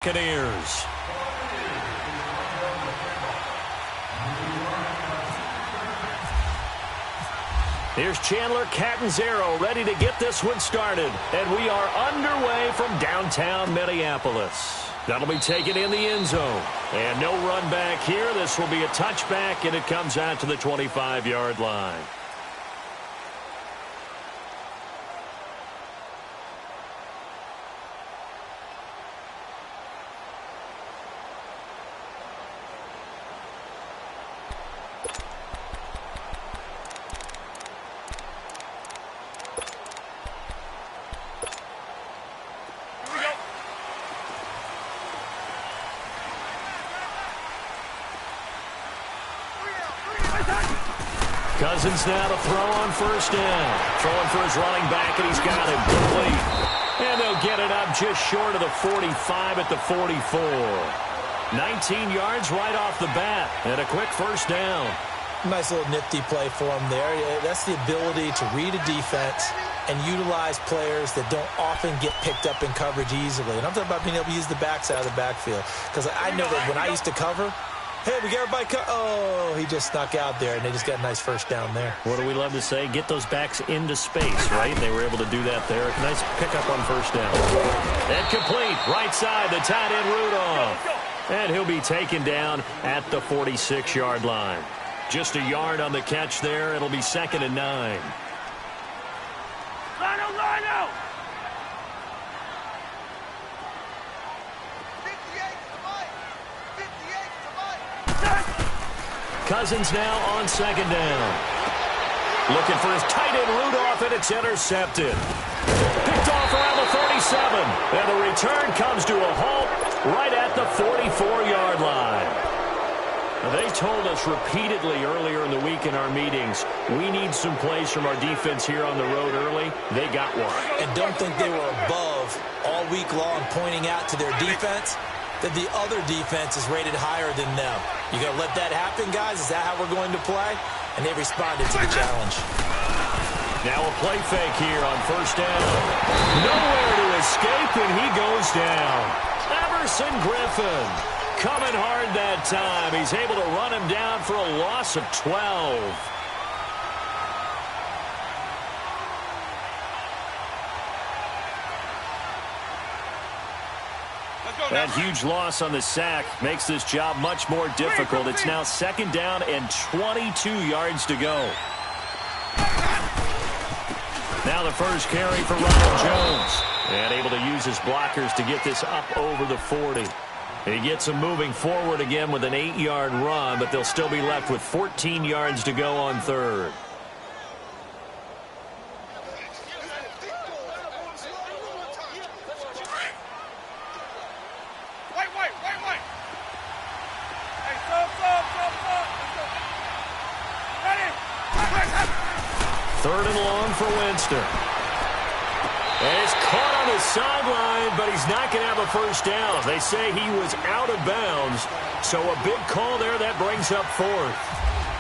Buccaneers. Here's Chandler Catanzaro ready to get this one started. And we are underway from downtown Minneapolis. That'll be taken in the end zone. And no run back here. This will be a touchback, and it comes out to the 25-yard line. Cousins now to throw on first down. Throwing for his running back, and he's got him complete. And they'll get it up just short of the 45 at the 44. 19 yards right off the bat, and a quick first down. Nice little nifty play for him there. That's the ability to read a defense and utilize players that don't often get picked up in coverage easily. And I'm talking about being able to use the backside of the backfield. Because I know that when I used to cover, hey, we got everybody oh, he just snuck out there, and they just got a nice first down there. What do we love to say? Get those backs into space, right? They were able to do that there. Nice pickup on first down. And complete. Right side, the tight end Rudolph. And he'll be taken down at the 46-yard line. Just a yard on the catch there. It'll be 2nd and 9. Rhino! Cousins now on 2nd down. Looking for his tight end Rudolph, and it's intercepted. Picked off around the 37. And the return comes to a halt right at the 44-yard line. Now, they told us repeatedly earlier in the week in our meetings, we need some plays from our defense here on the road early. They got one. And don't think they were above all week long pointing out to their defense that the other defense is rated higher than them. You going to let that happen, guys? Is that how we're going to play? And they responded to the challenge. Now a play fake here on first down. Nowhere to escape, and he goes down. Everson Griffin coming hard that time. He's able to run him down for a loss of 12. That huge loss on the sack makes this job much more difficult. It's now 2nd down and 22 yards to go. Now the first carry for Ronald Jones. And able to use his blockers to get this up over the 40. And he gets him moving forward again with an 8-yard run, but they'll still be left with 14 yards to go on 3rd. Third and long for Winston. And it's caught on the sideline, but he's not going to have a first down. They say he was out of bounds, so a big call there that brings up 4th.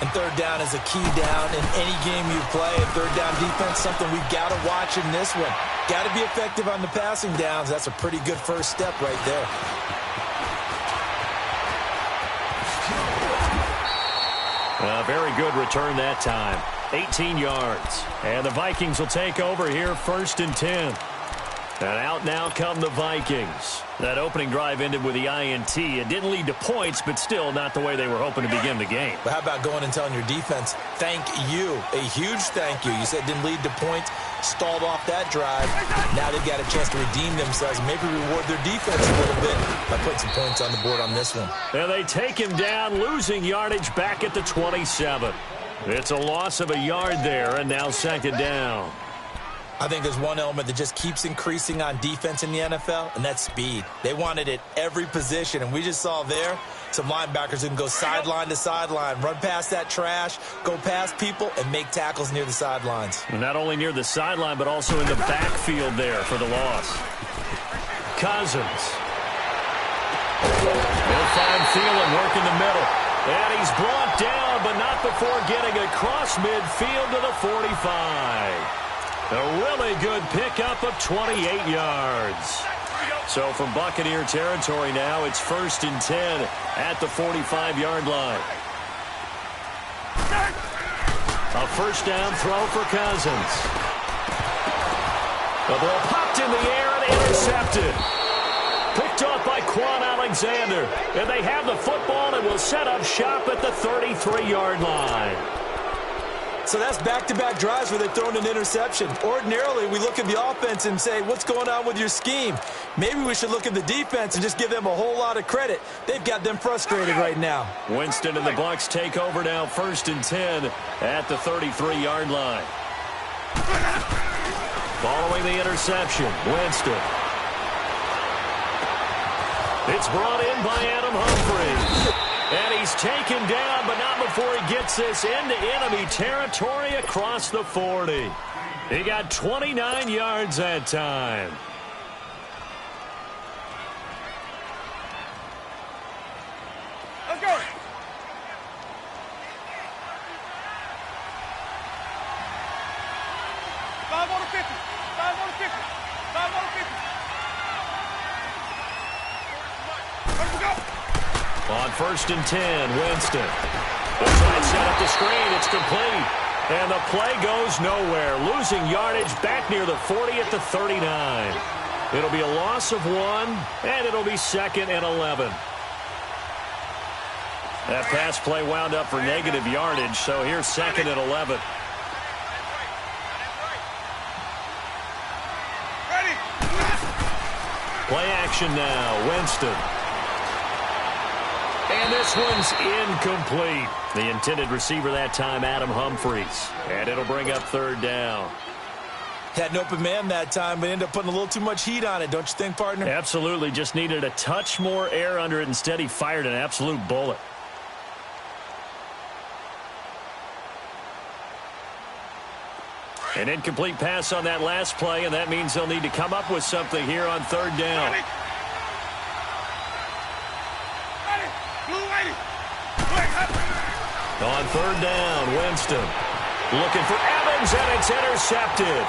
And 3rd down is a key down in any game you play. And 3rd down defense, something we've got to watch in this one. Got to be effective on the passing downs. That's a pretty good first step right there. A very good return that time. 18 yards. And the Vikings will take over here 1st and 10. And out now come the Vikings. That opening drive ended with the INT. It didn't lead to points, but still not the way they were hoping to begin the game. But how about going and telling your defense, thank you, a huge thank you. You said it didn't lead to points, stalled off that drive. Now they've got a chance to redeem themselves, maybe reward their defense a little bit by putting some points on the board on this one. And they take him down, losing yardage back at the 27. It's a loss of a yard there, and now 2nd down. I think there's one element that just keeps increasing on defense in the NFL, and that's speed. They want it at every position, and we just saw there some linebackers who can go sideline to sideline, run past that trash, go past people, and make tackles near the sidelines. Not only near the sideline, but also in the backfield there for the loss. Cousins. He'll find Thielen working the middle. And he's brought down, but not before getting across midfield to the 45. A really good pickup of 28 yards. So from Buccaneer territory now, it's 1st and 10 at the 45-yard line. A first down throw for Cousins. The ball popped in the air and intercepted. Picked off by Quan Alexander. And they have the football and will set up shop at the 33-yard line. So that's back-to-back drives where they've thrown an interception. Ordinarily, we look at the offense and say, what's going on with your scheme? Maybe we should look at the defense and just give them a whole lot of credit. They've got them frustrated right now. Winston and the Bucs take over now, 1st and 10 at the 33-yard line. Following the interception, Winston. It's brought in by Adam Humphries. And he's taken down, but not before he gets this into enemy territory across the 40. He got 29 yards that time. Let's go. Five on the 50. 5 on the 50. 5 on the 50. Let's go. On 1st and 10, Winston. They'll try and set up the screen. It's complete. And the play goes nowhere. Losing yardage back near the 40 at the 39. It'll be a loss of 1, and it'll be 2nd and 11. That pass play wound up for negative yardage, so here's 2nd and 11. Play action now, Winston. And this one's incomplete. The intended receiver that time, Adam Humphries. And it'll bring up 3rd down. Had an open man that time, but ended up putting a little too much heat on it, don't you think, partner? Absolutely. Just needed a touch more air under it. Instead, he fired an absolute bullet. An incomplete pass on that last play, and that means they'll need to come up with something here on 3rd down. On 3rd down, Winston looking for Evans, and it's intercepted.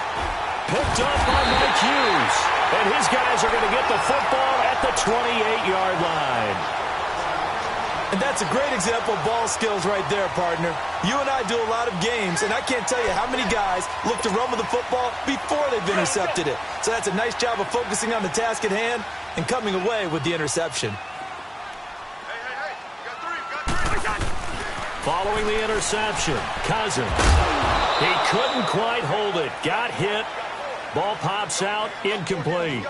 Picked up by Mike Hughes. And his guys are going to get the football at the 28-yard line. And that's a great example of ball skills right there, partner. You and I do a lot of games, and I can't tell you how many guys look to run with the football before they've intercepted it. So that's a nice job of focusing on the task at hand and coming away with the interception. Following the interception, Cousins. He couldn't quite hold it. Got hit. Ball pops out, incomplete.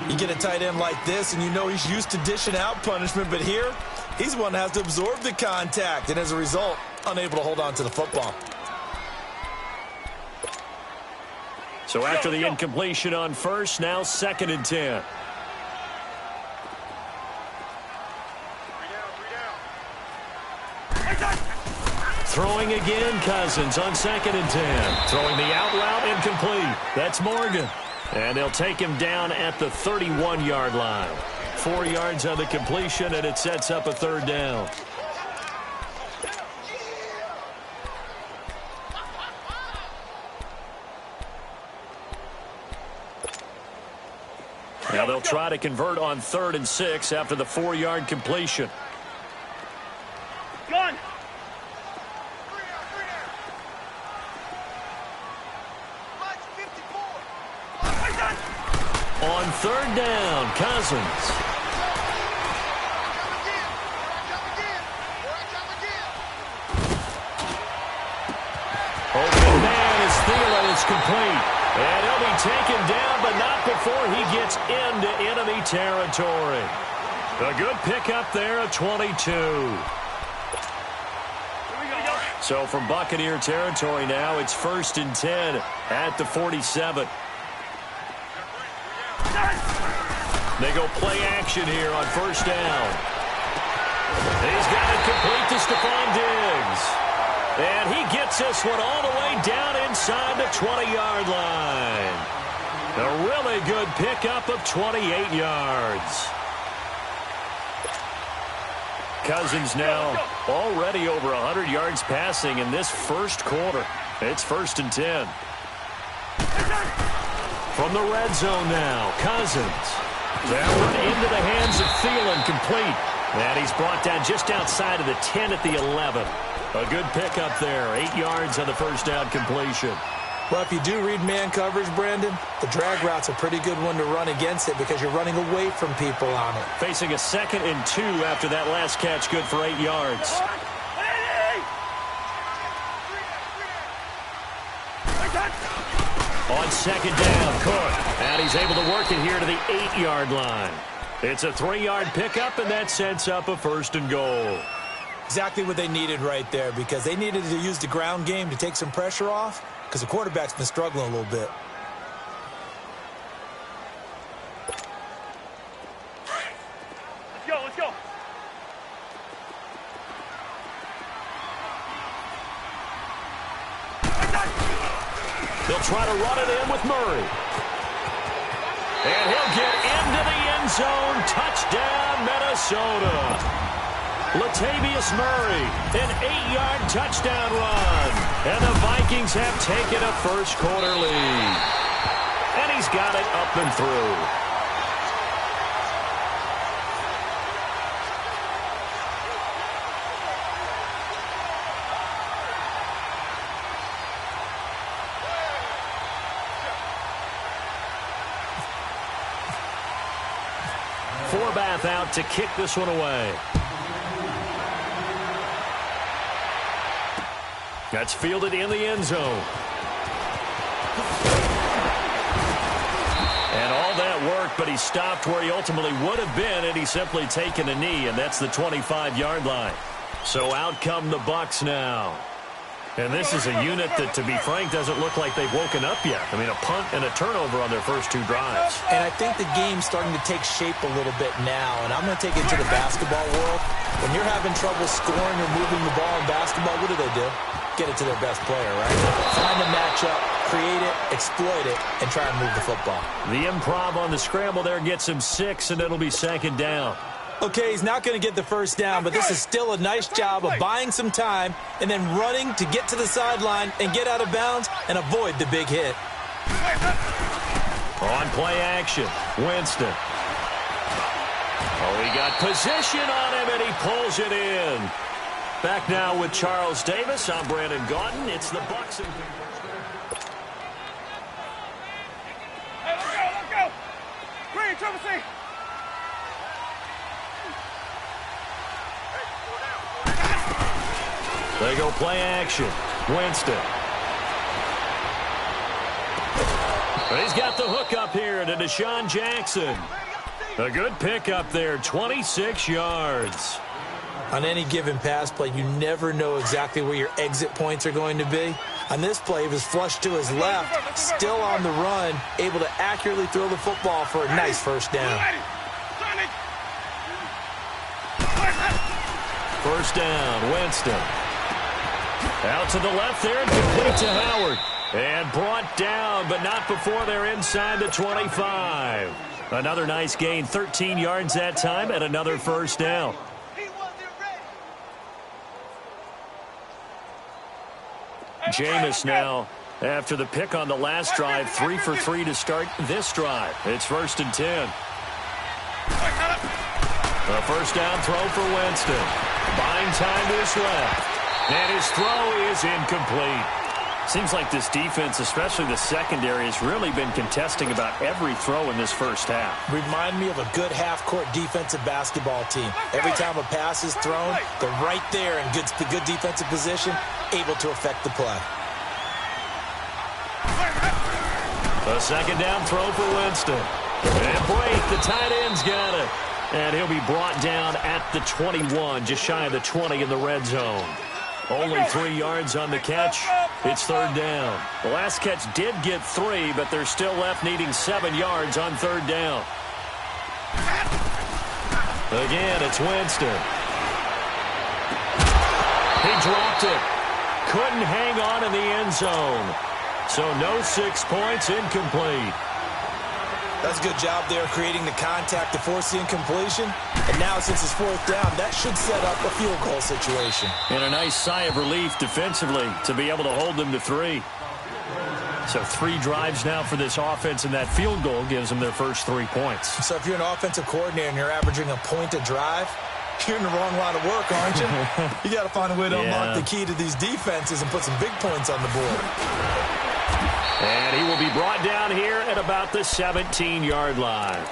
You get a tight end like this, and you know he's used to dishing out punishment, but here, he's the one that has to absorb the contact, and as a result, unable to hold on to the football. So after the incompletion on 1st, now 2nd and 10. Throwing again, Cousins on 2nd and 10. Throwing the out route, incomplete. That's Morgan. And they'll take him down at the 31-yard line. 4 yards on the completion, and it sets up a 3rd down. Now they'll try to convert on 3rd and 6 after the 4-yard completion. Gun. On 3rd down, Cousins. Open man is Thielen. It's complete. And he'll be taken down, but not before he gets into enemy territory. A good pickup there at 22. So from Buccaneer territory now, it's 1st and 10 at the 47. They go play action here on 1st down. He's got it complete to Stephon Diggs. And he gets this one all the way down inside the 20-yard line. A really good pickup of 28 yards. Cousins now already over 100 yards passing in this first quarter. It's 1st and 10. From the red zone now, Cousins. That one into the hands of Thielen, complete. And he's brought down just outside of the 10 at the 11. A good pickup there. 8 yards on the first down completion. Well, if you do read man coverage, Brandon, the drag route's a pretty good one to run against it because you're running away from people on it. Facing a 2nd and 2 after that last catch, good for 8 yards. On 2nd down, Cook. And he's able to work it here to the 8-yard line. It's a 3-yard pickup, and that sets up a 1st and goal. Exactly what they needed right there because they needed to use the ground game to take some pressure off because the quarterback's been struggling a little bit. Let's go, let's go. They'll try to run it in with Murray. And he'll get into the end zone. Touchdown, Minnesota. Latavius Murray, an 8-yard touchdown run. And the Vikings have taken a first-quarter lead. And he's got it up and through. Forbath out to kick this one away. That's fielded in the end zone. And all that work, but he stopped where he ultimately would have been had he simply taken a knee, and that's the 25-yard line. So out come the Bucs now. And this is a unit that, to be frank, doesn't look like they've woken up yet. I mean, a punt and a turnover on their first 2 drives. And I think the game's starting to take shape a little bit now, and I'm going to take it to the basketball world. When you're having trouble scoring or moving the ball in basketball, what do? Get it to their best player, right? Find a matchup, create it, exploit it, and try and move the football. The improv on the scramble there gets him 6, and it'll be 2nd down. Okay, he's not going to get the first down, but this is still a nice job of buying some time and then running to get to the sideline and get out of bounds and avoid the big hit. On play action, Winston. Oh, he got position on him, and he pulls it in. Back now with Charles Davis. I'm Brandon Gaudin. It's the Bucs. Hey, let's go. Green, Trevor C. They go play action. Winston. But he's got the hook up here to Deshaun Jackson. A good pickup there, 26 yards. On any given pass play, you never know exactly where your exit points are going to be. On this play, he was flushed to his left, still on the run, able to accurately throw the football for a nice first down. First down, Winston. Out to the left there and complete to Howard. And brought down, but not before they're inside the 25. Another nice gain, 13 yards that time, and another first down. Jameis now, after the pick on the last drive, 3 for 3 to start this drive. It's 1st and 10. A first down throw for Winston. Buying time to his left. And his throw is incomplete. Seems like this defense, especially the secondary, has really been contesting about every throw in this first half. Remind me of a good half-court defensive basketball team. Every time a pass is thrown, they're right there in good defensive position, able to affect the play. A second down throw for Winston. And Blake, the tight end's got it. And he'll be brought down at the 21, just shy of the 20 in the red zone. Only 3 yards on the catch. It's 3rd down. The last catch did get 3, but they're still left needing 7 yards on 3rd down. Again, it's Winston. He dropped it. Couldn't hang on in the end zone. So no 6 points, incomplete. That's a good job there creating the contact to force the incompletion. And now since it's 4th down, that should set up a field goal situation. And a nice sigh of relief defensively to be able to hold them to 3. So 3 drives now for this offense, and that field goal gives them their first 3 points. So if you're an offensive coordinator and you're averaging a point a drive, you're in the wrong line of work, aren't you? You got to find a way to unlock the key to these defenses and put some big points on the board. And he will be brought down here at about the 17-yard line.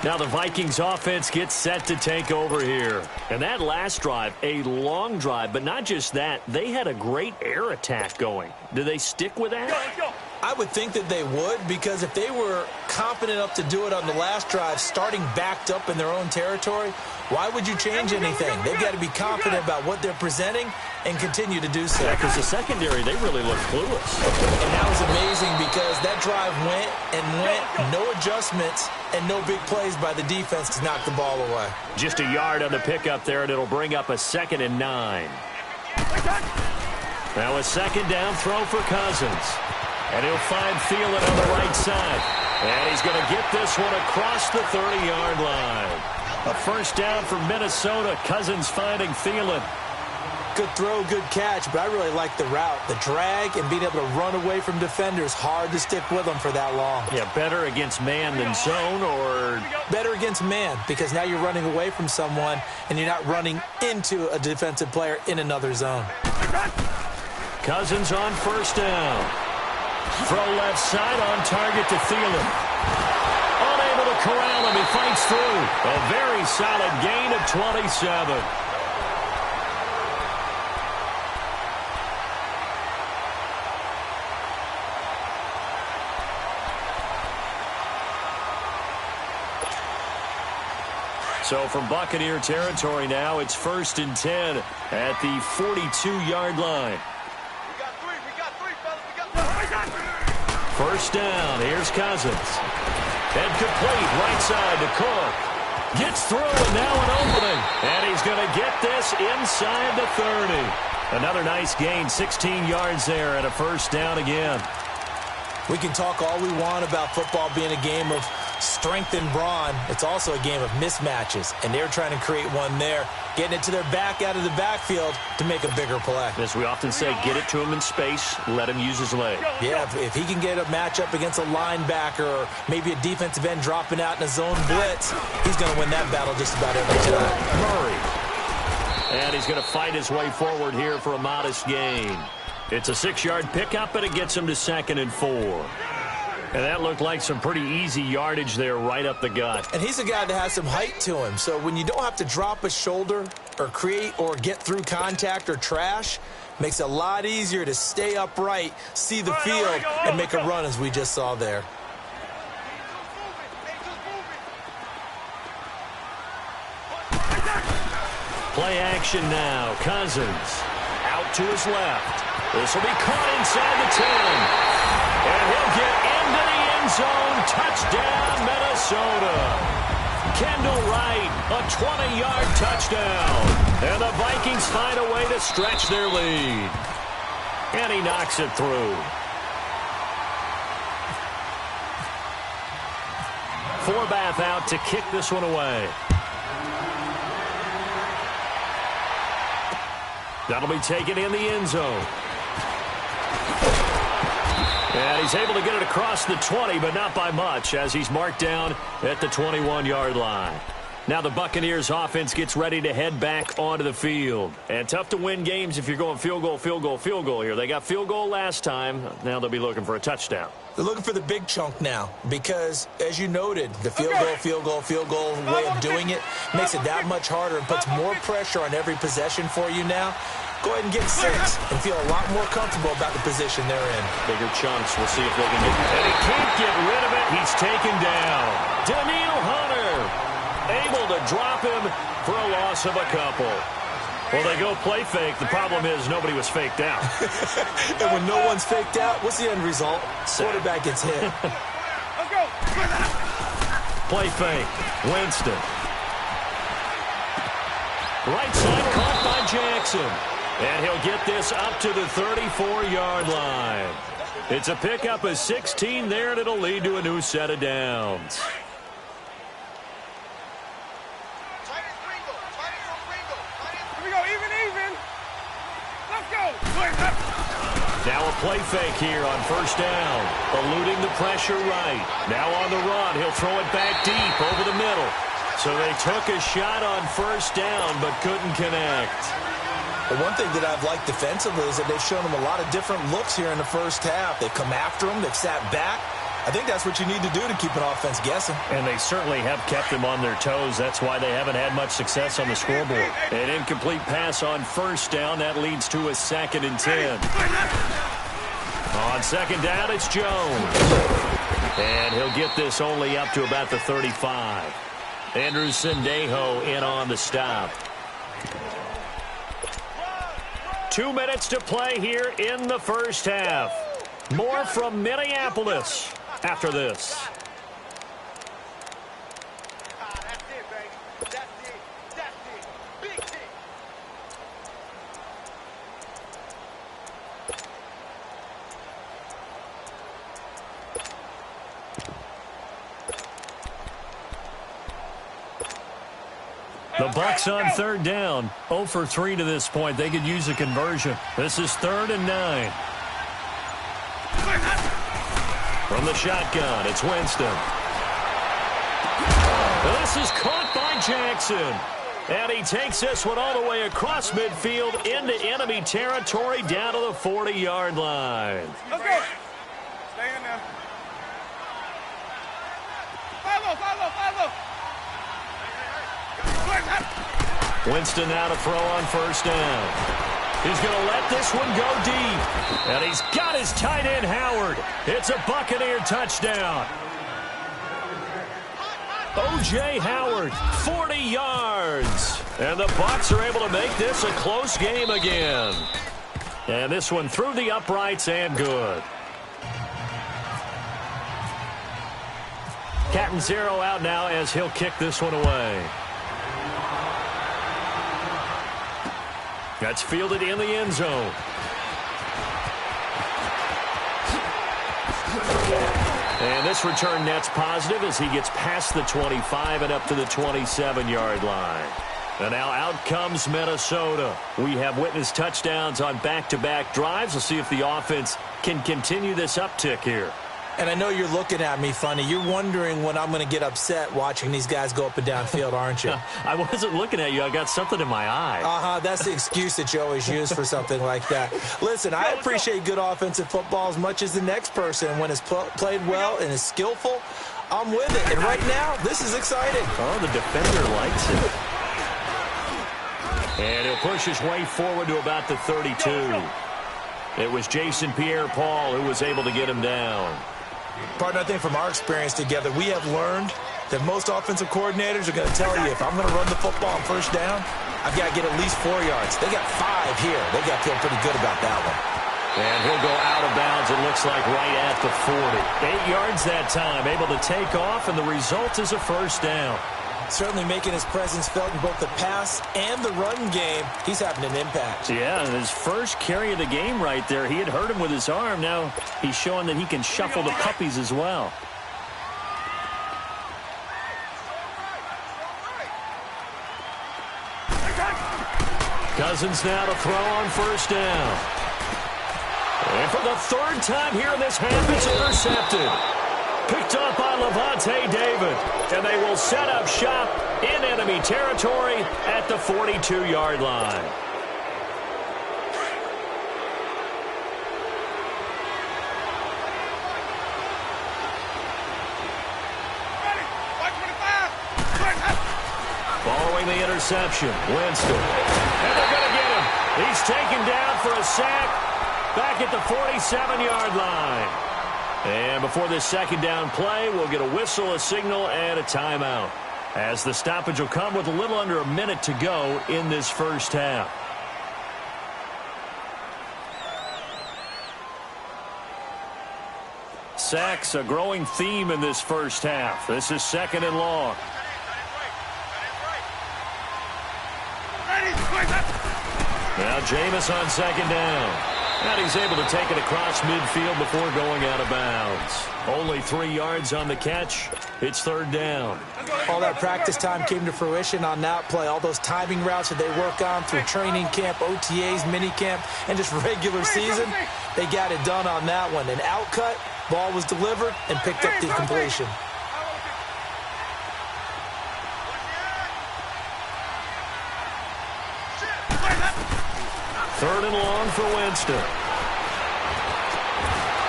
Now the Vikings offense gets set to take over here. And that last drive, a long drive, but not just that, they had a great air attack going. Do they stick with that? I would think that they would, because if they were confident enough to do it on the last drive, starting backed up in their own territory, why would you change anything? They've got to be confident about what they're presenting and continue to do so. Yeah, because the secondary, they really look clueless. And that was amazing because that drive went and went, no adjustments and no big plays by the defense to knock the ball away. Just a yard on the pickup there, and it'll bring up a 2nd and 9. Now a 2nd down throw for Cousins. And he'll find Thielen on the right side. And he's going to get this one across the 30-yard line. A 1st down for Minnesota. Cousins finding Thielen. Good throw, good catch, but I really like the route. The drag and being able to run away from defenders, hard to stick with them for that long. Yeah, better against man than zone, or? Better against man, because now you're running away from someone and you're not running into a defensive player in another zone. Cousins on 1st down. Throw left side on target to Thielen. Unable to corral him. He fights through. A very solid gain of 27. So from Buccaneer territory now, it's 1st and 10 at the 42-yard line. 1st down. Here's Cousins. And complete right side to Cook. Gets through, and now an opening. And he's going to get this inside the 30. Another nice gain, 16 yards there, and a 1st down again. We can talk all we want about football being a game of strength and brawn. It's also a game of mismatches, and they're trying to create one there, getting it to their back out of the backfield to make a bigger play. As we often say, get it to him in space, let him use his leg. Yeah, if he can get a matchup against a linebacker or maybe a defensive end dropping out in a zone blitz, he's going to win that battle just about every time. Murray. And he's going to fight his way forward here for a modest gain. It's a 6-yard pickup, and it gets him to 2nd and 4. And that looked like some pretty easy yardage there right up the gut. And he's a guy that has some height to him. So when you don't have to drop a shoulder or create or get through contact or trash, makes it a lot easier to stay upright, see the field, and make a run as we just saw there. Play action now. Cousins out to his left. This will be caught inside the 10. And he'll get into the end zone. Touchdown, Minnesota. Kendall Wright, a 20-yard touchdown. And the Vikings find a way to stretch their lead. And he knocks it through. Forbath out to kick this one away. That'll be taken in the end zone. And he's able to get it across the 20, but not by much, as he's marked down at the 21-yard line. Now the Buccaneers offense gets ready to head back onto the field. And tough to win games if you're going field goal, field goal, field goal here. They got field goal last time. Now they'll be looking for a touchdown. They're looking for the big chunk now because, as you noted, the field goal way of doing it makes it that much harder and puts more pressure on every possession for you now. Go ahead and get 6 and feel a lot more comfortable about the position they're in. Bigger chunks. We'll see if they can get it. And he can't get rid of it. He's taken down. Daniil Hunter able to drop him for a loss of a couple. Well, they go play fake. The problem is nobody was faked out. And when no one's faked out, what's the end result? Quarterback gets hit. Let's go. Play fake. Winston. Right side caught by Jackson. And he'll get this up to the 34-yard line. It's a pickup of 16 there, and it'll lead to a new set of downs. Here we go, even. Let's go. Now a play fake here on first down. Eluding the pressure right. Now on the run. He'll throw it back deep over the middle. So they took a shot on first down but couldn't connect. The one thing that I've liked defensively is that they've shown them a lot of different looks here in the first half. They've come after them. They've sat back. I think that's what you need to do to keep an offense guessing. And they certainly have kept them on their toes. That's why they haven't had much success on the scoreboard. An incomplete pass on first down. That leads to a 2nd and 10. On second down, it's Jones. And he'll get this only up to about the 35. Andrew Sendejo in on the stop. 2 minutes to play here in the first half. More from Minneapolis after this. The Bucs on third down. 0 for 3 to this point. They could use a conversion. This is 3rd and 9. From the shotgun, it's Winston. This is caught by Jackson. And he takes this one all the way across midfield into enemy territory down to the 40-yard line. Let's go. Stay in there. Follow. Winston now to throw on first down. He's going to let this one go deep. And he's got his tight end, Howard. It's a Buccaneer touchdown. O.J. Howard, 40 yards. And the Bucs are able to make this a close game again. And this one through the uprights and good. Catanzaro out now as he'll kick this one away. That's fielded in the end zone. And this return net's positive as he gets past the 25 and up to the 27-yard line. And now out comes Minnesota. We have witnessed touchdowns on back-to-back drives. We'll see if the offense can continue this uptick here. And I know you're looking at me funny. You're wondering when I'm going to get upset watching these guys go up and down field, aren't you? I wasn't looking at you. I got something in my eye. That's the excuse that you always use for something like that. Listen, I appreciate good offensive football as much as the next person. When it's played well and is skillful, I'm with it. And right now, this is exciting. Oh, the defender likes it. And he'll push his way forward to about the 32. It was Jason Pierre-Paul who was able to get him down. Partner, I think from our experience together, we have learned that most offensive coordinators are going to tell you, if I'm going to run the football on first down, I've got to get at least 4 yards. They got 5 here. They got to feel pretty good about that one. And he'll go out of bounds, it looks like, right at the 40. 8 yards that time, able to take off, and the result is a first down. Certainly making his presence felt in both the pass and the run game. He's having an impact. Yeah, his first carry of the game right there. He had hurt him with his arm. Now he's showing that he can shuffle the puppies as well. Cousins now to throw on first down. And for the 3rd time here in this half, it's intercepted. Picked up by Levante David. And they will set up shop in enemy territory at the 42-yard line. Following the interception, Winston. And they're going to get him. He's taken down for a sack back at the 47-yard line. And before this second down play, we'll get a whistle, a signal, and a timeout, as the stoppage will come with a little under a minute to go in this first half. Sacks, a growing theme in this first half. This is 2nd and long. Now Jameis on second down. And he's able to take it across midfield before going out of bounds. Only 3 yards on the catch. It's third down. All that practice time came to fruition on that play. All those timing routes that they work on through training camp, OTAs, minicamp, and just regular season, they got it done on that one. An outcut, ball was delivered, and picked up the completion. Third and long for Winston.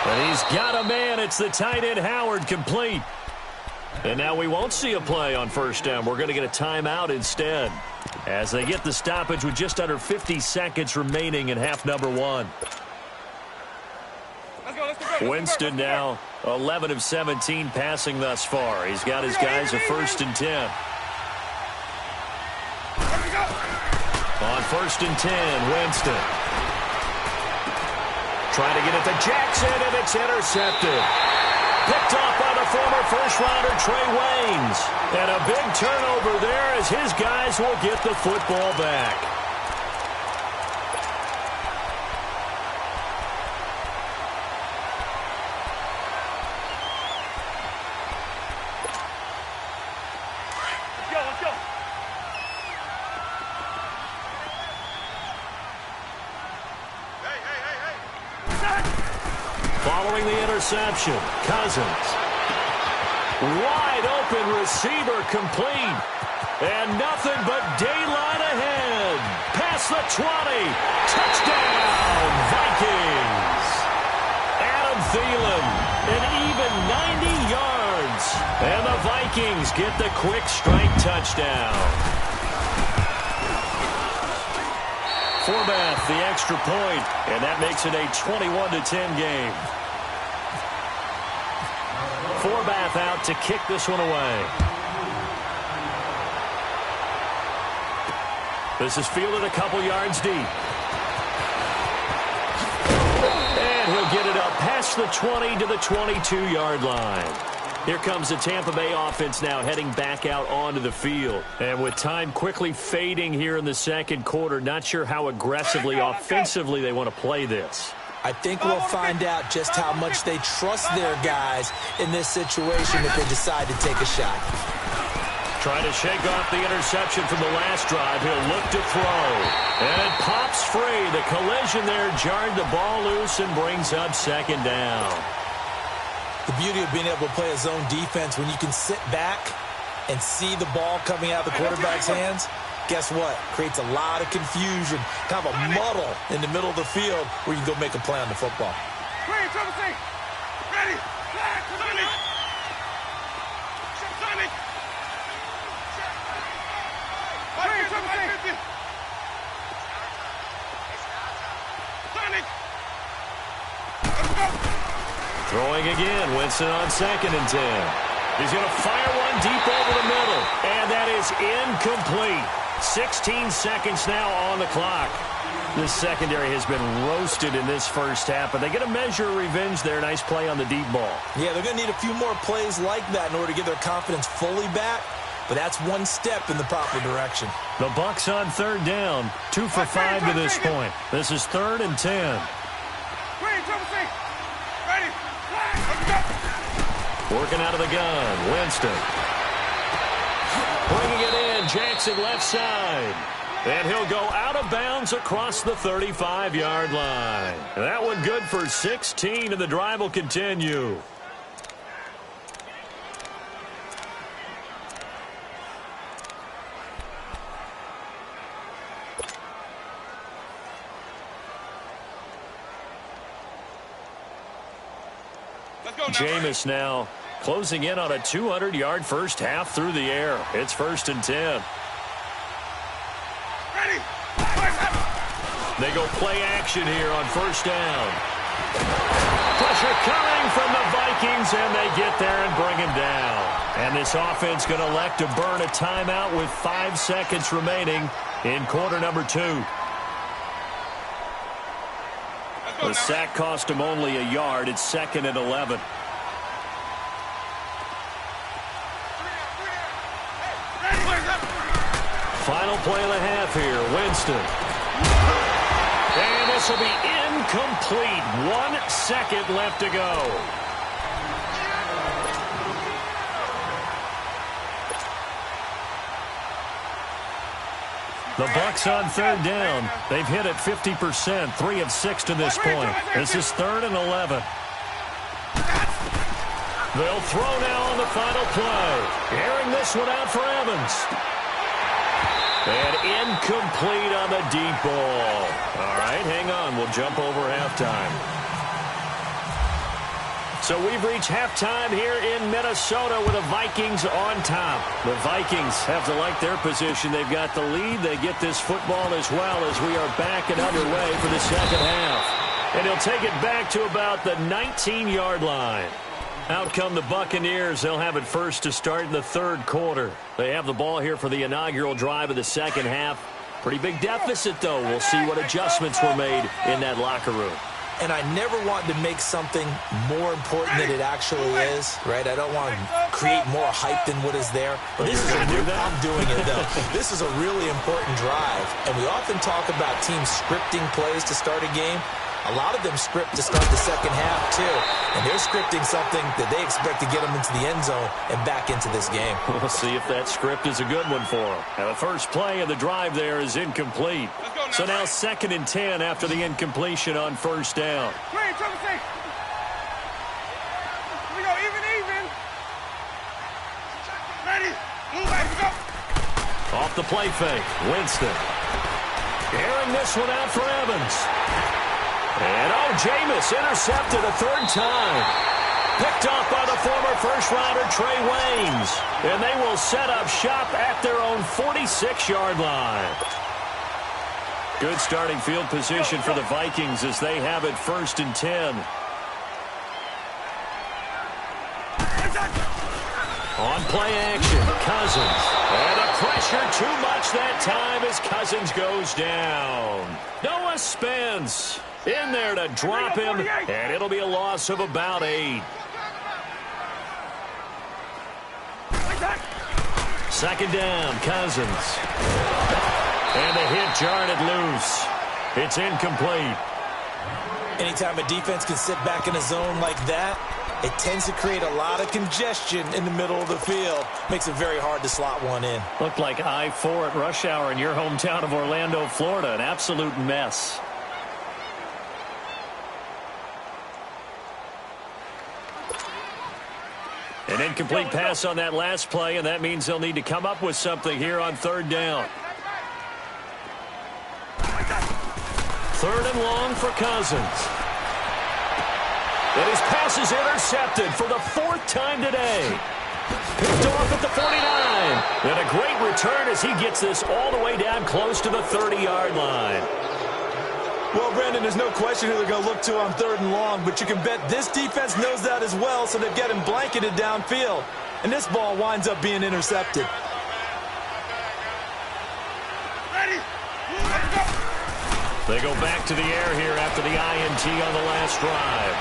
And he's got a man. It's the tight end Howard, complete. And now we won't see a play on first down. We're going to get a timeout instead as they get the stoppage with just under 50 seconds remaining in half number 1. Winston now 11 of 17 passing thus far. He's got his guys a 1st and 10. On 1st and 10, Winston. Trying to get it to Jackson, and it's intercepted. Picked off by the former first-rounder Trey Waynes. And a big turnover there as his guys will get the football back. Let's go. Following the interception, Cousins. Wide open receiver, complete. And nothing but daylight ahead. Past the 20. Touchdown, Vikings. Adam Thielen, an even 90 yards. And the Vikings get the quick strike touchdown. Forbath, the extra point, and that makes it a 21-10 game. Forbath out to kick this one away. This is fielded a couple yards deep. And he'll get it up past the 20 to the 22-yard line. Here comes the Tampa Bay offense now heading back out onto the field. And with time quickly fading here in the second quarter, not sure how aggressively, offensively they want to play this. I think we'll find out just how much they trust their guys in this situation if they decide to take a shot. Trying to shake off the interception from the last drive. He'll look to throw. And it pops free. The collision there jarred the ball loose and brings up second down. The beauty of being able to play a zone defense when you can sit back and see the ball coming out of the quarterback's hands, guess what? Creates a lot of confusion, kind of a muddle in the middle of the field where you can go make a play on the football. Ready. Throwing again, Winston on 2nd and 10. He's going to fire one deep over the middle, and that is incomplete. 16 seconds now on the clock. This secondary has been roasted in this first half, but they get a measure of revenge there. Nice play on the deep ball. Yeah, they're going to need a few more plays like that in order to get their confidence fully back, but that's one step in the proper direction. The Bucs on 3rd down, 2 for 5 to this point. This is 3rd and 10. Working out of the gun, Winston. Bringing it in, Jackson left side. And he'll go out of bounds across the 35-yard line. And that one good for 16, and the drive will continue. Jameis now closing in on a 200-yard first half through the air. It's 1st and 10. Ready. They go play action here on 1st down. Pressure coming from the Vikings, and they get there and bring him down. And this offense going to elect to burn a timeout with 5 seconds remaining in quarter number 2. The sack cost him only a yard. It's 2nd and 11. Final play of the half here. Winston. And this will be incomplete. 1 second left to go. The Bucs on third down. They've hit it 50%, 3 of 6 to this point. This is 3rd and 11. They'll throw now on the final play. Airing this one out for Evans. And incomplete on the deep ball. All right, hang on. We'll jump over halftime. So we've reached halftime here in Minnesota with the Vikings on top. The Vikings have to like their position. They've got the lead. They get this football as well as we are back and underway for the second half. And he'll take it back to about the 19-yard line. Out come the Buccaneers. They'll have it first to start in the third quarter. They have the ball here for the inaugural drive of the second half. Pretty big deficit, though. We'll see what adjustments were made in that locker room. And I never want to make something more important than it actually is, right? I don't want to create more hype than what is there. But this is I'm doing it, though. This is a really important drive. And we often talk about teams scripting plays to start a game. A lot of them script to start the second half, too. And they're scripting something that they expect to get them into the end zone and back into this game. We'll see if that script is a good one for them. Now, the first play of the drive there is incomplete. So now 2nd and 10 after the incompletion on first down. Clean, trouble safe. We go even. Ready. Move back. Go. Off the play fake. Winston. Airing this one out for Evans. And, Jameis intercepted a 3rd time. Picked off by the former first-rounder Trey Waynes. And they will set up shop at their own 46-yard line. Good starting field position for the Vikings as they have it 1st and 10. On play action, Cousins. And the pressure too much that time as Cousins goes down. Noah Spence in there to drop him, and it'll be a loss of about 8. 2nd down, Cousins. And the hit jarred it loose. It's incomplete. Anytime a defense can sit back in a zone like that, it tends to create a lot of congestion in the middle of the field. Makes it very hard to slot one in. Looked like I-4 at rush hour in your hometown of Orlando, Florida. An absolute mess. An incomplete pass on that last play, and that means they'll need to come up with something here on 3rd down. 3rd and long for Cousins. And his pass is intercepted for the 4th time today. Picked off at the 49. And a great return as he gets this all the way down close to the 30-yard line. Well, Brandon, there's no question who they're going to look to on 3rd and long, but you can bet this defense knows that as well, so they've got him blanketed downfield. And this ball winds up being intercepted. Ready. Let's go. They go back to the air here after the INT on the last drive.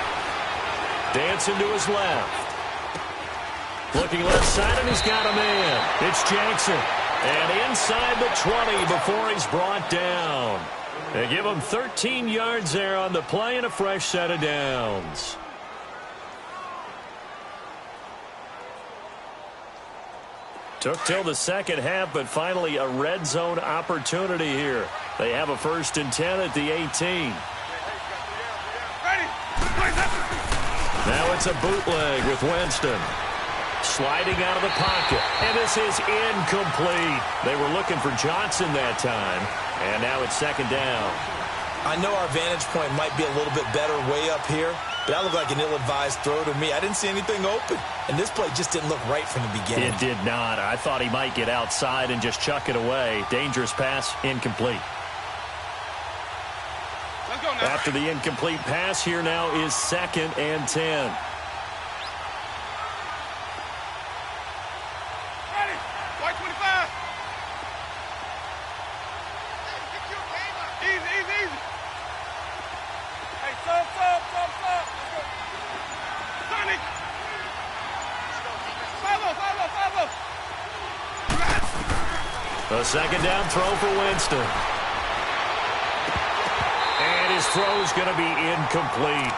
Dancing to his left. Looking left side, and he's got a man. It's Jackson. And inside the 20 before he's brought down. They give him 13 yards there on the play and a fresh set of downs. Took till the second half, but finally a red zone opportunity here. They have a 1st and 10 at the 18. Now it's a bootleg with Winston. Sliding out of the pocket. And this is incomplete. They were looking for Johnson that time. And now it's 2nd down. I know our vantage point might be a little bit better way up here, but that looked like an ill-advised throw to me. I didn't see anything open. And this play just didn't look right from the beginning. It did not. I thought he might get outside and just chuck it away. Dangerous pass, incomplete. Let's go now. After the incomplete pass, here now is 2nd and 10. Ready. White 25. Easy. Hey, sub. Let's go. Sonic. Follow. A 2nd down throw for Winston. his throw is going to be incomplete.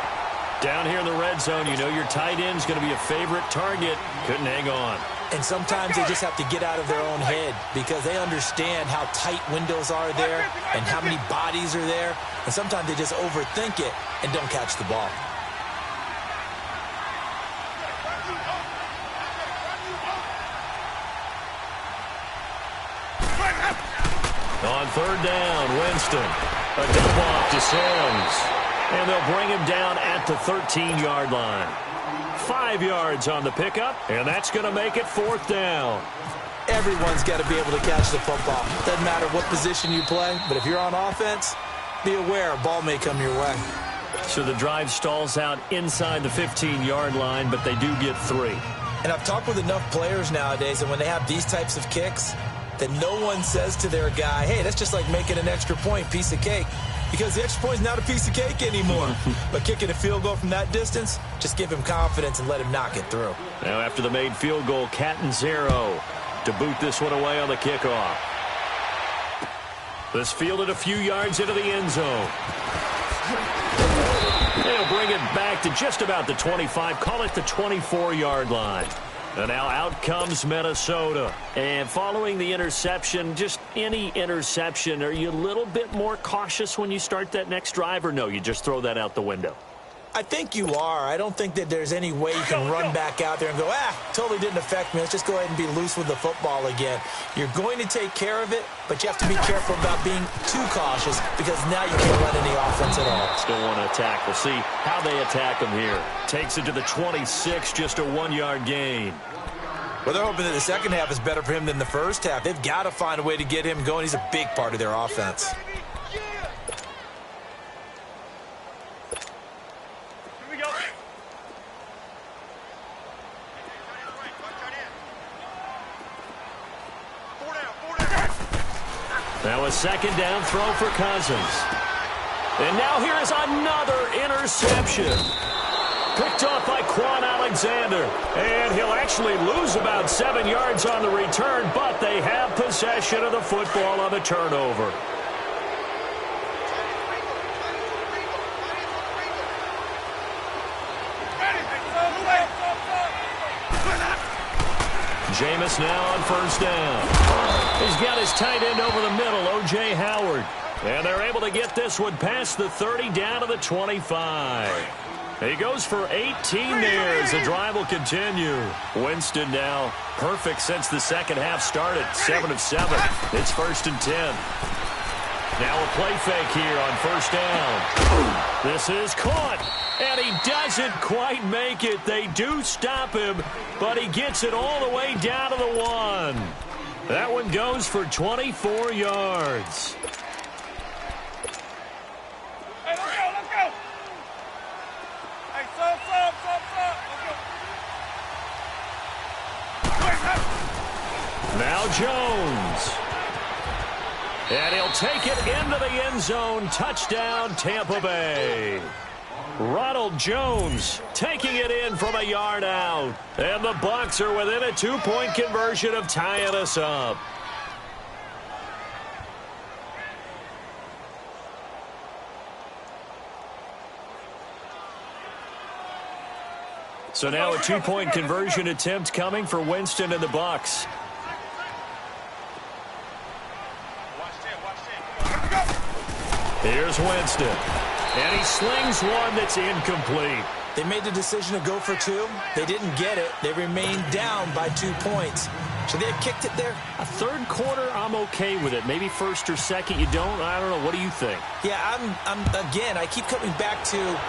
Down here in the red zone, you know your tight end is going to be a favorite target. Couldn't hang on. And sometimes they just have to get out of their own head because they understand how tight windows are there and how many bodies are there. And sometimes they just overthink it and don't catch the ball. On third down, Winston. A dump off to Sims. And they'll bring him down at the 13-yard line. 5 yards on the pickup, and that's going to make it fourth down. Everyone's got to be able to catch the football. Doesn't matter what position you play, but if you're on offense, be aware a ball may come your way. So the drive stalls out inside the 15-yard line, but they do get 3. And I've talked with enough players nowadays that when they have these types of kicks, that no one says to their guy, hey, that's just like making an extra point, piece of cake. Because the extra point is not a piece of cake anymore. But kicking a field goal from that distance, just give him confidence and let him knock it through. Now after the made field goal, Catanzaro to boot this one away on the kickoff. This fielded a few yards into the end zone. They'll bring it back to just about the 25, call it the 24-yard line. And now out comes Minnesota. And following the interception, just any interception, are you a little bit more cautious when you start that next drive, or no, you just throw that out the window? I think you are. I don't think that there's any way you can run back out there and go, totally didn't affect me. Let's just go ahead and be loose with the football again. You're going to take care of it, but you have to be careful about being too cautious because now you can't run any offense at all. Still want to attack. We'll see how they attack him here. Takes it to the 26, just a 1-yard gain. Well, they're hoping that the second half is better for him than the first half. They've got to find a way to get him going. He's a big part of their offense. Now a second down throw for Cousins. And now here is another interception. Picked off by Quan Alexander. And he'll actually lose about 7 yards on the return, but they have possession of the football on the turnover. Jameis now on first down. He's got his tight end over the middle, O.J. Howard. And they're able to get this one past the 30 down to the 25. He goes for 18 there as the drive will continue. Winston now perfect since the second half started. 7 of 7. It's 1st and 10. Now a play fake here on first down. This is caught. And he doesn't quite make it. They do stop him, but he gets it all the way down to the 1. That one goes for 24 yards. Hey, let's go, let's go. Hey, stop. Let's go. Now Jones. And he'll take it into the end zone. Touchdown, Tampa Bay. Ronald Jones taking it in from a yard out. And the Bucs are within a 2-point conversion of tying us up. So now a 2-point conversion attempt coming for Winston and the Bucs. Here's Winston. And he slings one that's incomplete. They made the decision to go for 2. They didn't get it. They remained down by 2 points. Should they have kicked it there? A third quarter, I'm okay with it. Maybe first or second, you don't. I don't know. What do you think? Yeah, again, I keep coming back to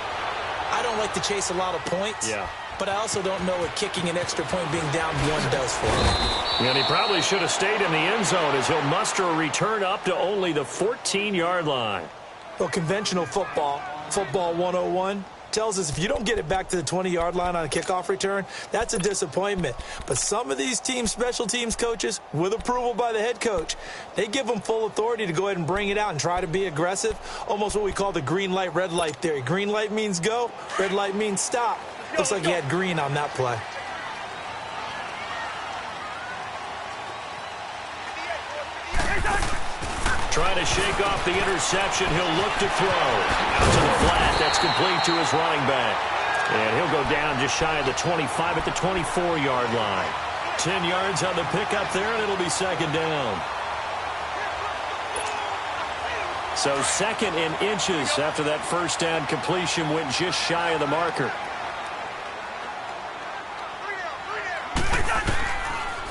I don't like to chase a lot of points. Yeah. But I also don't know what kicking an extra point being down 1 does for him. And he probably should have stayed in the end zone as he'll muster a return up to only the 14-yard line. Well, conventional football 101, tells us if you don't get it back to the 20-yard line on a kickoff return, that's a disappointment. But some of these teams, special teams coaches, with approval by the head coach, they give them full authority to go ahead and bring it out and try to be aggressive, almost what we call the green light, red light theory. Green light means go, red light means stop. Looks like he had green on that play. Trying to shake off the interception. He'll look to throw. Out to the flat. That's complete to his running back. And he'll go down just shy of the 25 at the 24-yard line. 10 yards on the pickup there, and it'll be second down. So second in inches after that first down completion went just shy of the marker.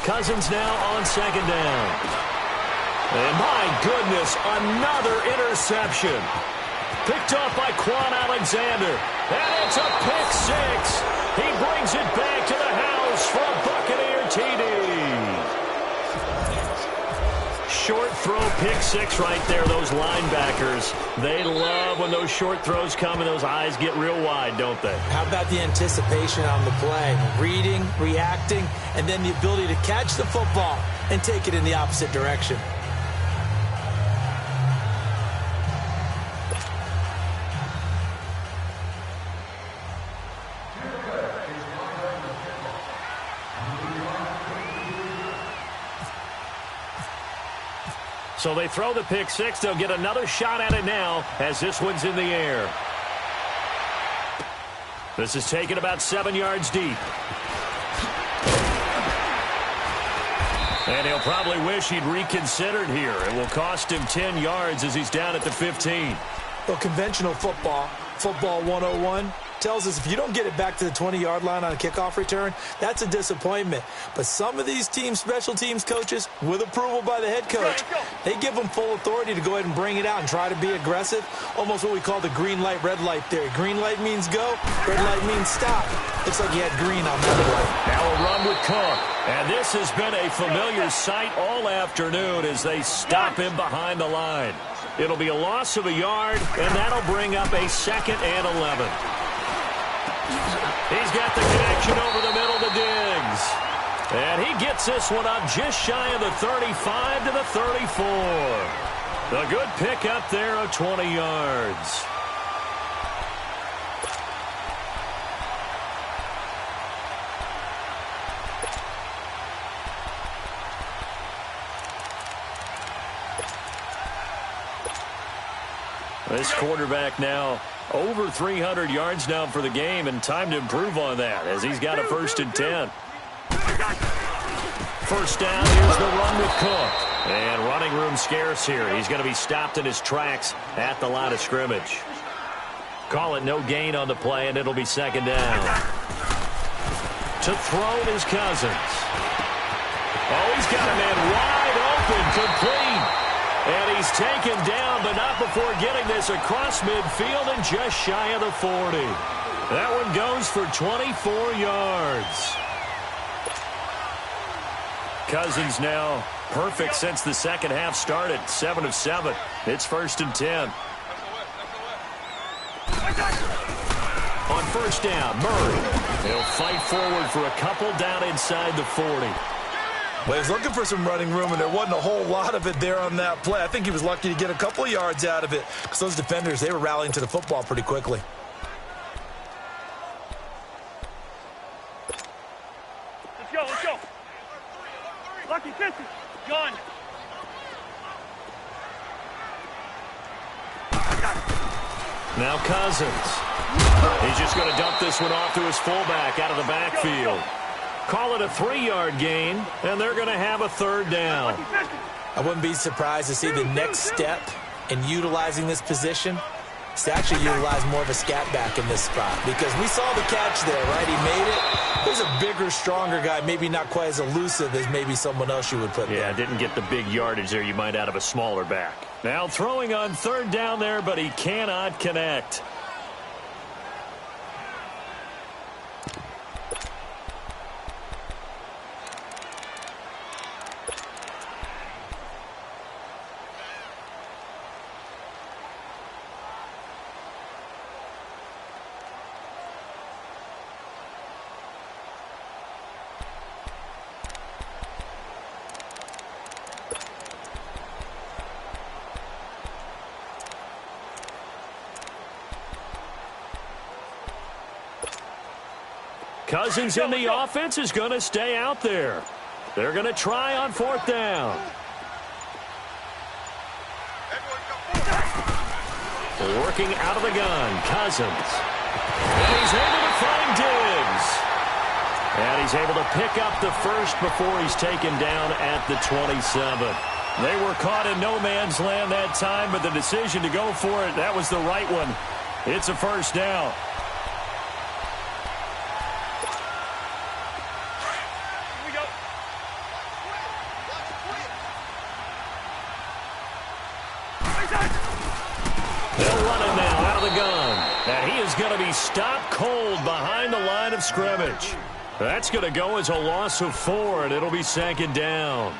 Cousins now on second down. And my goodness, another interception. Picked off by Quan Alexander. And it's a pick six. He brings it back to the house for a Buccaneer TD. Short throw pick six right there. Those linebackers, they love when those short throws come and those eyes get real wide, don't they? How about the anticipation on the play? Reading, reacting, and then the ability to catch the football and take it in the opposite direction. So they throw the pick six. They'll get another shot at it now as this one's in the air. This is taken about 7 yards deep. And he'll probably wish he'd reconsidered here. It will cost him 10 yards as he's down at the 15. Well, conventional football 101, tells us if you don't get it back to the 20-yard line on a kickoff return, that's a disappointment. But some of these teams, special teams coaches, with approval by the head coach, they give them full authority to go ahead and bring it out and try to be aggressive. Almost what we call the green light, red light theory. Green light means go, red light means stop. Looks like he had green on that play. Now a run with Cook. And this has been a familiar sight all afternoon as they stop him behind the line. It'll be a loss of a yard, and that'll bring up a 2nd and 11. He's got the connection over the middle to Diggs. And he gets this one up just shy of the 35 to the 34. The good pickup there of 20 yards. This quarterback now over 300 yards now for the game, and time to improve on that as he's got a 1st and 10. First down, here's the run with Cook. And running room scarce here. He's going to be stopped in his tracks at the line of scrimmage. Call it no gain on the play, and it'll be 2nd down. To throw is Cousins. Oh, he's got a man wide open, complete. And he's taken down, but not before getting this across midfield and just shy of the 40. That one goes for 24 yards. Cousins now perfect since the second half started. 7 of 7. It's 1st and 10. On first down, Murray. He'll fight forward for a couple down inside the 40. Well, he was looking for some running room, and there wasn't a whole lot of it there on that play. I think he was lucky to get a couple of yards out of it because those defenders, they were rallying to the football pretty quickly. Let's go, let's go. Lucky 50. Gun. Now Cousins. He's just going to dump this one off to his fullback out of the backfield. Call it a 3-yard gain, and they're going to have a 3rd down. I wouldn't be surprised to see the next step in utilizing this position is to actually utilize more of a scat back in this spot, because we saw the catch there, right? He made it. There's a bigger, stronger guy, maybe not quite as elusive as maybe someone else you would put there. Yeah, didn't get the big yardage there you might out of a smaller back. Now throwing on 3rd down there, but he cannot connect. Cousins in the offense is going to stay out there. They're going to try on 4th down. Working out of the gun, Cousins. And he's able to find Diggs. And he's able to pick up the first before he's taken down at the 27. They were caught in no man's land that time, but the decision to go for it, that was the right one. It's a first down. They'll run it now out of the gun. And he is going to be stopped cold behind the line of scrimmage. That's going to go as a loss of 4, and it'll be second down.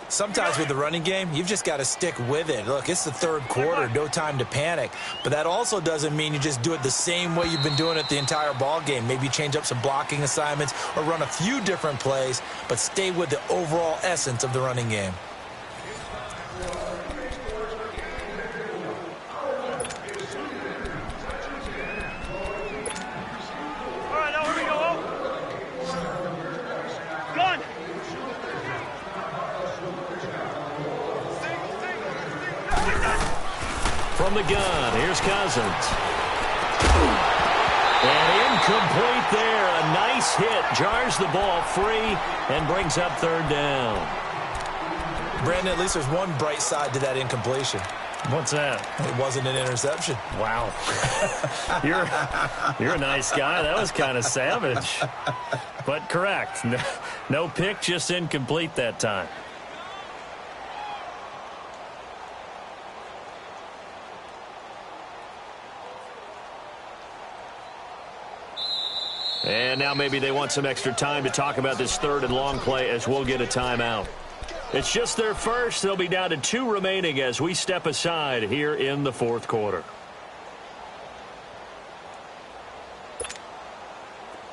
Sometimes with the running game, you've just got to stick with it. Look, it's the third quarter, no time to panic. But that also doesn't mean you just do it the same way you've been doing it the entire ball game. Maybe change up some blocking assignments or run a few different plays, but stay with the overall essence of the running game. From the gun, here's Cousins. And incomplete there. A nice hit. Jars the ball free and brings up third down. Brandon, at least there's one bright side to that incompletion. What's that? It wasn't an interception. Wow. You're a nice guy. That was kind of savage. But correct. No pick, just incomplete that time. And now maybe they want some extra time to talk about this third and long play as we'll get a timeout. It's just their first. They'll be down to 2 remaining as we step aside here in the fourth quarter.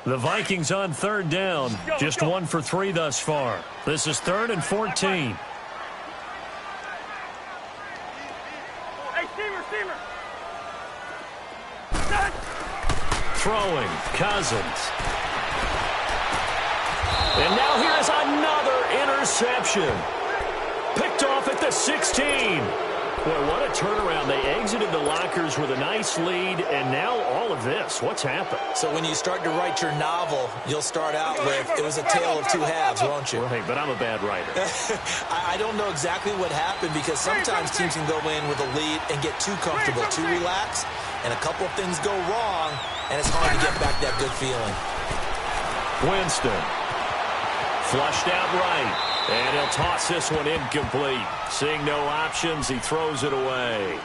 The Vikings on third down. Just 1 for 3 thus far. This is 3rd and 14. Throwing, Cousins. And now here is another interception. Picked off at the 16. Boy, what a turnaround. They exited the lockers with a nice lead, and now all of this. What's happened? So when you start to write your novel, you'll start out with, it was a tale of 2 halves, won't you? Right, but I'm a bad writer. I don't know exactly what happened because sometimes teams can go in with a lead and get too comfortable, too relaxed, and a couple of things go wrong, and it's hard to get back that good feeling. Winston. Flushed out right. And he'll toss this one incomplete. Seeing no options, he throws it away.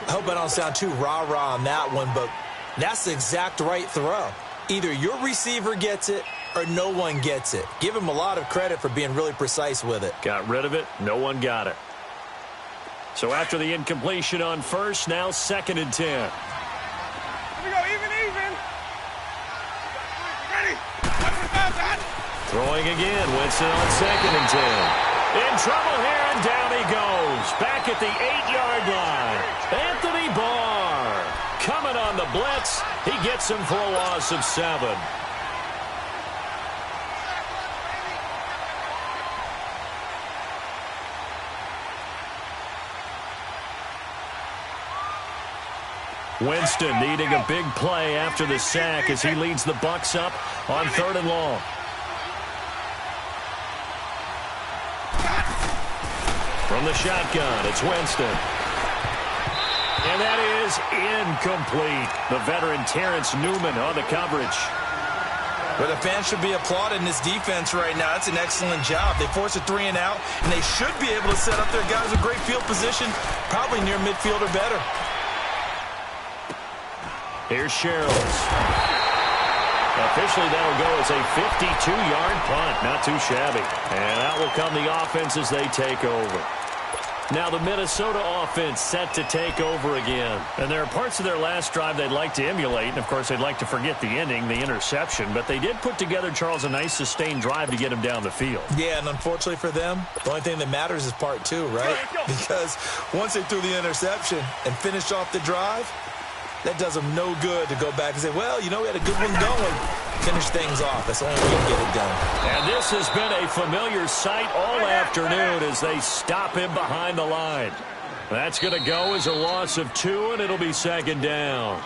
I hope I don't sound too rah-rah on that one, but that's the exact right throw. Either your receiver gets it or no one gets it. Give him a lot of credit for being really precise with it. Got rid of it. No one got it. So after the incompletion on first, now 2nd and 10. Here we go, even. Ready? Throwing again. Winston on 2nd and 10. In trouble here, and down he goes. Back at the 8-yard line. Anthony Barr coming on the blitz. He gets him for a loss of 7. Winston needing a big play after the sack as he leads the Bucs up on 3rd and long. From the shotgun, it's Winston. And that is incomplete. The veteran Terrence Newman on the coverage. But the fans should be applauding this defense right now. That's an excellent job. They force a 3 and out, and they should be able to set up their guys with great field position, probably near midfield or better. Here's Sherrills. Officially, that'll go as a 52-yard punt. Not too shabby. And out will come the offense as they take over. Now the Minnesota offense set to take over again. And there are parts of their last drive they'd like to emulate. And, of course, they'd like to forget the ending, the interception. But they did put together, Charles, a nice sustained drive to get him down the field. Yeah, and unfortunately for them, the only thing that matters is part 2, right? Because once they threw the interception and finished off the drive, that does them no good to go back and say, well, you know, we had a good one going. Finish things off. That's the only way you can get it done. And this has been a familiar sight all afternoon as they stop him behind the line. That's going to go as a loss of 2, and it'll be second down.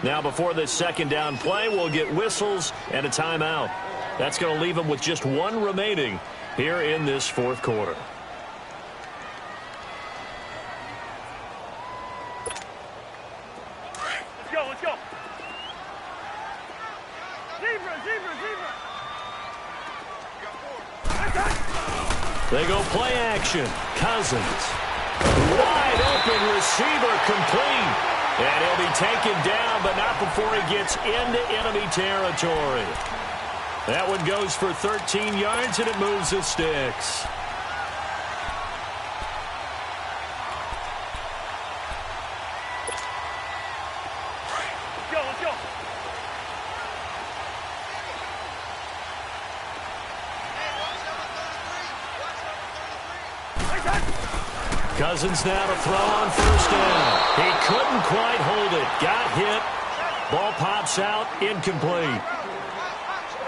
Now, before this second down play, we'll get whistles and a timeout. That's going to leave them with just 1 remaining here in this fourth quarter. Let's go, let's go. Zebra, zebra, zebra. They go play action. Cousins. Wide open receiver complete. And he'll be taken down, but not before he gets into enemy territory. That one goes for 13 yards, and it moves the sticks. Let's go, let's go. Cousins now to throw on first down. He couldn't quite hold it. Got hit. Ball pops out, incomplete.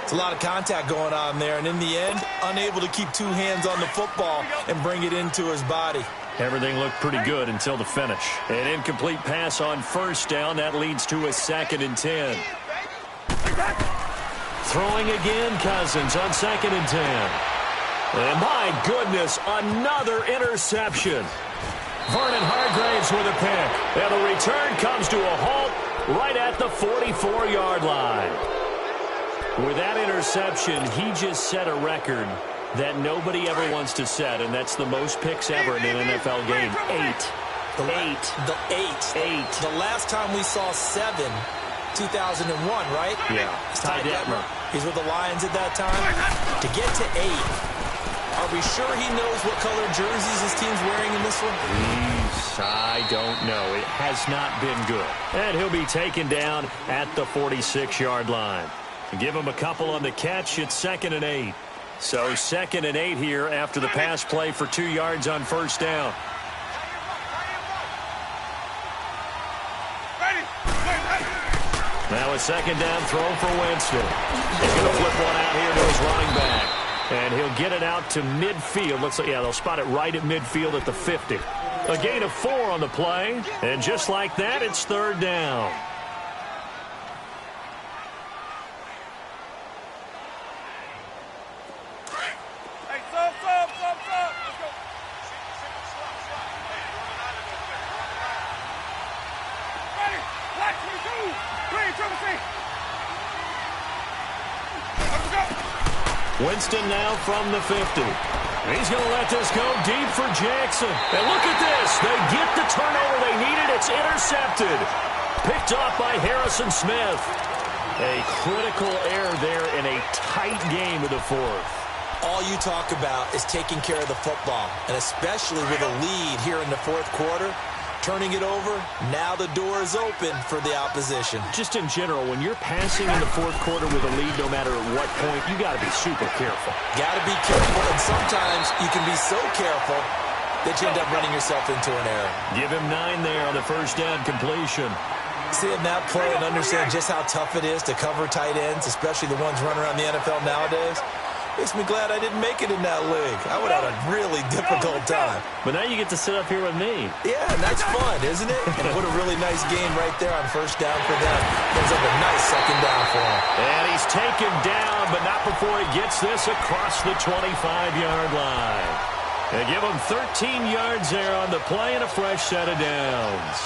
It's a lot of contact going on there, and in the end, unable to keep 2 hands on the football and bring it into his body. Everything looked pretty good until the finish. An incomplete pass on first down. That leads to a 2nd and 10. Throwing again, Cousins on 2nd and 10. And my goodness, another interception. Vernon Hargraves with a pick. And the return comes to a halt right at the 44-yard line. With that interception, he just set a record that nobody ever wants to set, and that's the most picks ever in an NFL game. 8. The last time we saw 7, 2001, right? Yeah. Ty Detmer. He's with the Lions at that time. To get to 8, are we sure he knows what color jerseys his team's wearing in this one? I don't know. It has not been good. And he'll be taken down at the 46-yard line. Give him a couple on the catch. It's 2nd and 8. So 2nd and 8 here after the pass play for 2 yards on first down. Now a 2nd down throw for Winston. He's going to flip one out here to his running back. And he'll get it out to midfield. Looks like, yeah, they'll spot it right at midfield at the 50. A gain of 4 on the play. And just like that, it's 3rd down. Hey, sub. Let's go. Ready. Black 22. Clear, triple C. Let's go. Winston now from the 50. He's going to let this go deep for Jackson. And look at this. They get the turnover they needed. It's intercepted. Picked off by Harrison Smith. A critical error there in a tight game of the 4th. All you talk about is taking care of the football, and especially with a lead here in the 4th quarter. Turning it over, now the door is open for the opposition. Just in general, when you're passing in the 4th quarter with a lead, no matter at what point, you got to be super careful. Got to be careful, and sometimes you can be so careful that you end up running yourself into an error. Give him 9 there on the first down completion. Seeing that play and understand just how tough it is to cover tight ends, especially the ones running around the NFL nowadays, makes me glad I didn't make it in that league. I would have had a really difficult time. But now you get to sit up here with me. Yeah, and that's fun, isn't it? And what a really nice game right there on first down for them. Brings up a nice 2nd down for him. And he's taken down, but not before he gets this across the 25-yard line. They give him 13 yards there on the play and a fresh set of downs.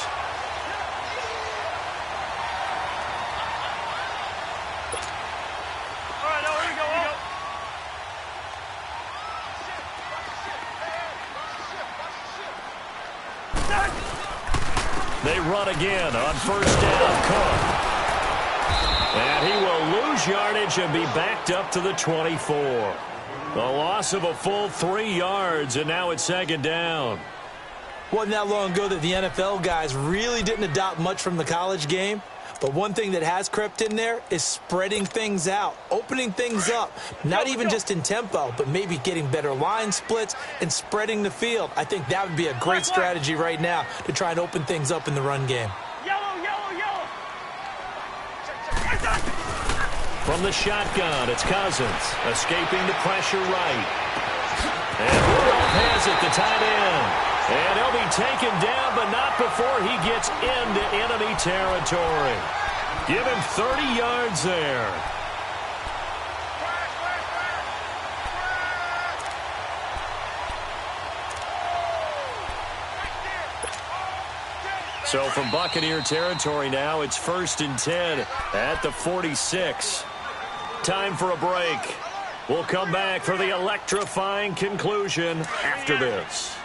They run again on first down. Cook. And he will lose yardage and be backed up to the 24. A loss of a full 3 yards, and now it's 2nd down. Wasn't that long ago that the NFL guys really didn't adopt much from the college game. But one thing that has crept in there is spreading things out, opening things up, not even just in tempo, but maybe getting better line splits and spreading the field. I think that would be a great strategy right now to try and open things up in the run game. Yellow. From the shotgun, it's Cousins, escaping the pressure right. And Rudolph has it, the tight end. And he'll be taken down, but not before he gets into enemy territory. Give him 30 yards there. So from Buccaneer territory now, it's 1st and 10 at the 46. Time for a break. We'll come back for the electrifying conclusion after this.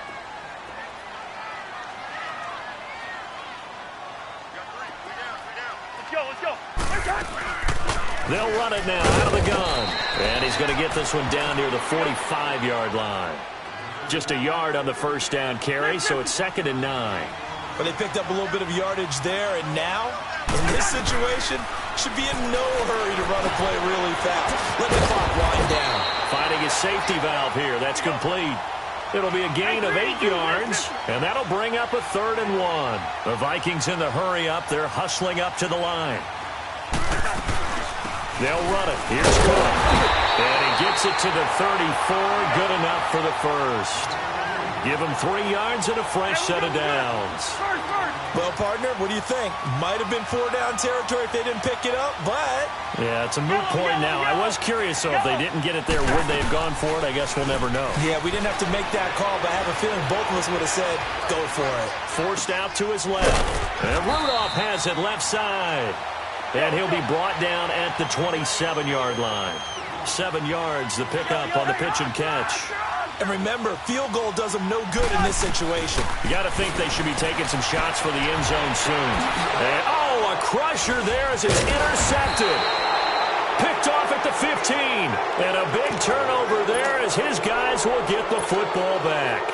They'll run it now out of the gun. And he's going to get this one down near the 45-yard line. Just a yard on the first down carry, so it's 2nd and 9. But they picked up a little bit of yardage there, and now, in this situation, should be in no hurry to run a play really fast. Let the clock wind down. Finding his safety valve here. That's complete. It'll be a gain of 8 yards, and that'll bring up a 3rd and 1. The Vikings in the hurry up. They're hustling up to the line. They'll run it. Here's Cook. And he gets it to the 34. Good enough for the first. Give him 3 yards and a fresh set of downs. Well, partner, what do you think? Might have been 4-down territory if they didn't pick it up, but... Yeah, it's a moot point now. I was curious, so if they didn't get it there, would they have gone for it? I guess we'll never know. Yeah, we didn't have to make that call, but I have a feeling both of us would have said, go for it. Forced out to his left. And Rudolph has it left side. And he'll be brought down at the 27-yard line. 7 yards, the pickup on the pitch and catch. And remember, field goal does them no good in this situation. You got to think they should be taking some shots for the end zone soon. And, oh, a crusher there as it's intercepted. Picked off at the 15. And a big turnover there as his guys will get the football back.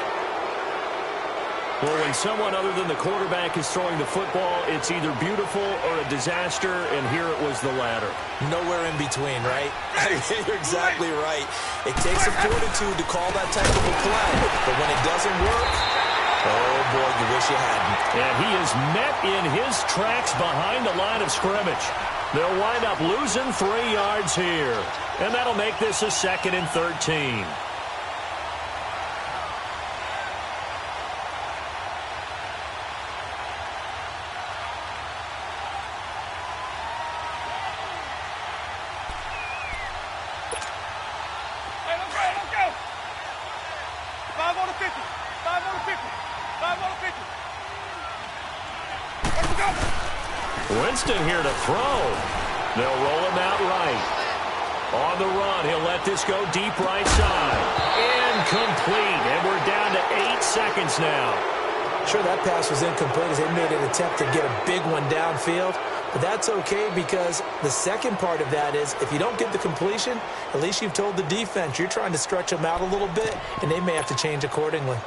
Well, when someone other than the quarterback is throwing the football, it's either beautiful or a disaster, and here it was the latter. Nowhere in between, right? You're exactly right. It takes some fortitude to call that type of a play, but when it doesn't work, oh, boy, you wish you hadn't. And he is met in his tracks behind the line of scrimmage. They'll wind up losing 3 yards here, and that'll make this a 2nd and 13. Winston here to throw. They'll roll him out right. On the run, he'll let this go deep right side. Incomplete, and we're down to 8 seconds now. Sure, that pass was incomplete as they made an attempt to get a big one downfield. But that's okay because the second part of that is if you don't get the completion, at least you've told the defense you're trying to stretch them out a little bit, and they may have to change accordingly.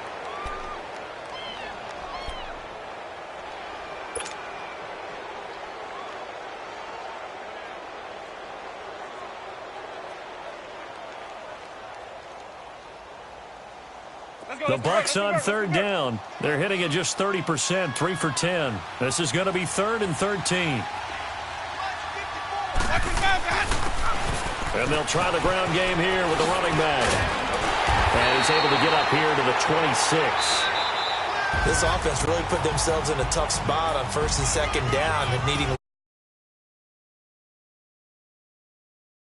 The Bucs on 3rd down. They're hitting at just 30%, 3 for 10. This is going to be 3rd and 13. And they'll try the ground game here with the running back. And he's able to get up here to the 26. This offense really put themselves in a tough spot on 1st and 2nd down and needing